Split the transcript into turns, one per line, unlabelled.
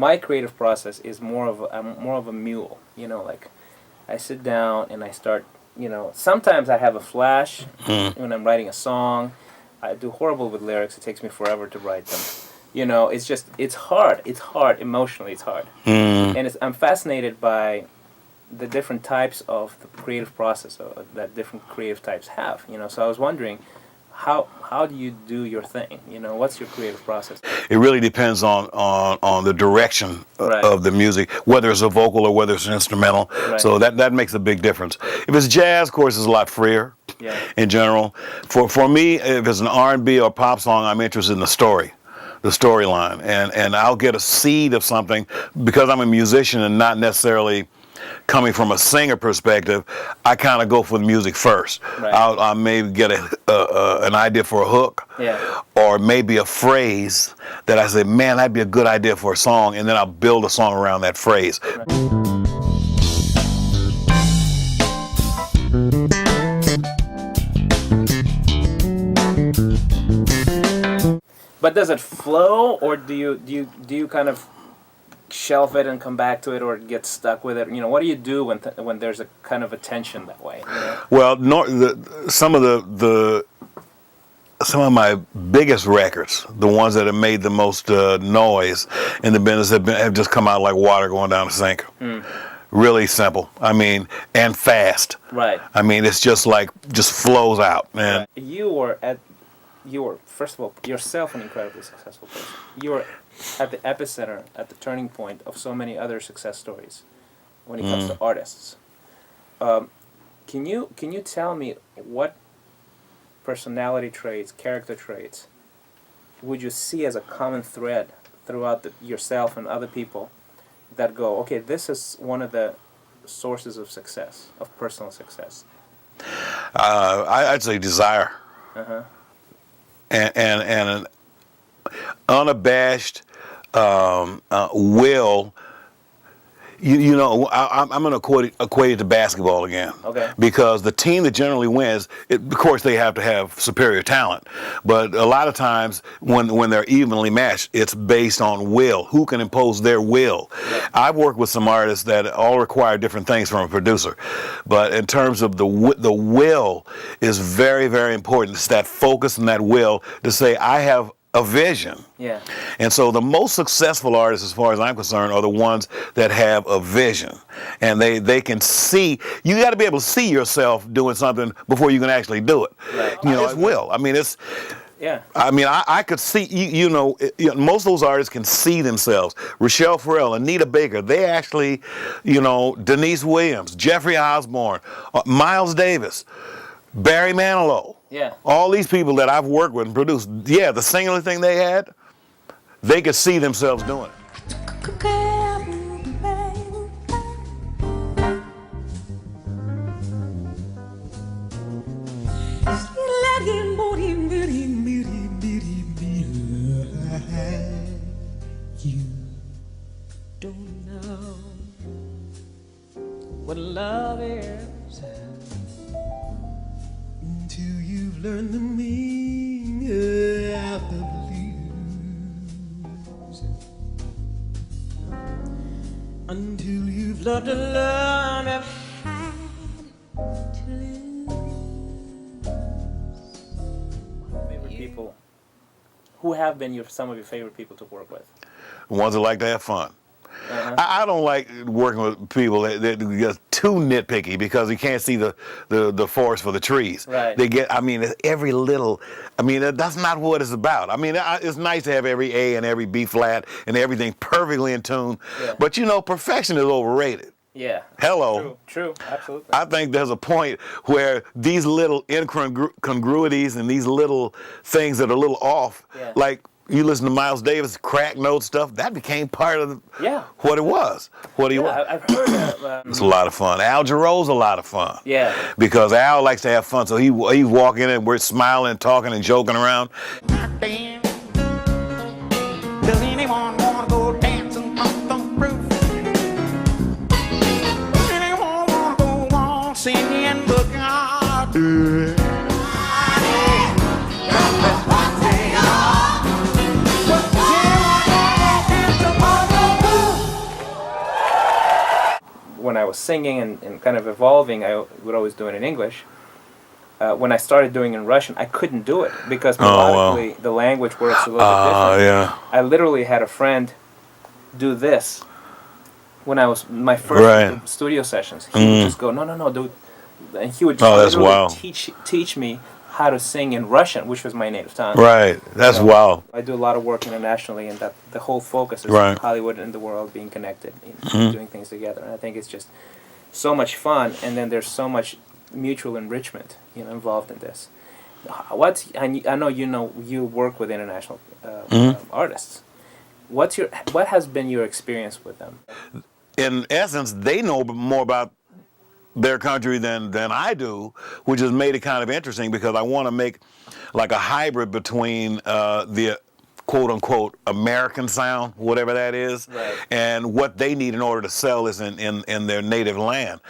my creative process is more of a mule. You know, like I sit down and I start. You know, sometimes I have a flash when I'm writing a song. I do horrible with lyrics. It takes me forever to write them. You know, it's hard. It's hard emotionally. It's hard, and I'm fascinated by the different types of the creative process that different creative types have. You know, so I was wondering, how do you do your thing? You know, what's your creative process?
It really depends on the direction of the music, whether it's a vocal or whether it's an instrumental.
Right.
So that makes a big difference. If it's jazz, of course, it's a lot freer in general. For me, if it's an R&B or pop song, I'm interested in the storyline, and I'll get a seed of something because I'm a musician and not necessarily coming from a singer perspective. I kind of go for the music first.
Right.
I'll maybe get an idea for a hook, or maybe a phrase that I say, man, that'd be a good idea for a song, and then I'll build a song around that phrase.
But does it flow, or do you kind of shelf it and come back to it, or get stuck with it? You know, what do you do when there's a kind of a tension that way? You know?
Well, some of my biggest records, the ones that have made the most noise in the business, have just come out like water going down the sink. Really simple. I mean, and fast. Right. I mean, it's just flows out, man.
You were, first of all, yourself an incredibly successful person. You were at the epicenter, at the turning point of so many other success stories when it comes to artists. Can you tell me what personality traits, character traits, would you see as a common thread throughout yourself and other people that go, okay, this is one of the sources of success, of personal success?
I'd say desire. And an unabashed will. You know, I'm going to equate it to basketball again. Okay. Because the team that generally wins, of course, they have to have superior talent. But a lot of times, when they're evenly matched, it's based on will. Who can impose their will? I've worked with some artists that all require different things from a producer. But in terms of the will is very, very important. It's that focus and that will to say, I have a vision. Yeah. And so the most successful artists, as far as I'm concerned, are the ones that have a vision. And they can see. You got to be able to see yourself doing something before you can actually do it. Right. You know, it's will. I mean, it's. Yeah. I mean, I could see, you know, most of those artists can see themselves. Rochelle Farrell, Anita Baker, they actually, you know, Denise Williams, Jeffrey Osborne, Miles Davis, Barry Manilow. Yeah. All these people that I've worked with and produced, the singular thing they had, they could see themselves doing it.
You don't know what love is until you've learned the meaning of the blues, until you've learned to learn how to lose.
Favorite people, who have been some of your favorite people to work with?
The ones that like to have fun. I don't like working with people that get too nitpicky because you can't see the forest for the trees. Right. They get, I mean, every little, I mean, that's not what it's about. I mean, it's nice to have every A and every B flat and everything perfectly in tune. Yeah. But, you know, perfection is overrated. Yeah. Hello.
True. Absolutely.
I think there's a point where these little incongruities and these little things that are a little off, like, you listen to Miles Davis, crack note stuff, that became part of what it was. What he was. I've heard that. It's a lot of fun. Al Jarreau's a lot of fun. Yeah. Because Al likes to have fun, so he's walking in and we're smiling, talking, and joking around. Damn. Does anyone want to go dancing on the roof? Anyone want to go on singing the God?
was singing and kind of evolving, I would always do it in English. When I started doing it in Russian, I couldn't do it because melodically the language works a little bit different.
Yeah.
I literally had a friend do this when I was my first studio sessions. He would just go, no, dude, and he would just literally teach me how to sing in Russian, which was my native tongue.
Right, that's wild.
I do a lot of work internationally, and that the whole focus is Hollywood and the world being connected, doing things together. And I think it's just so much fun, and then there's so much mutual enrichment, involved in this. I know you work with international artists. What has been your experience with them?
In essence, they know more about their country than I do, which has made it kind of interesting because I want to make like a hybrid between the quote-unquote American sound, whatever that is, and what they need in order to sell this in their native land.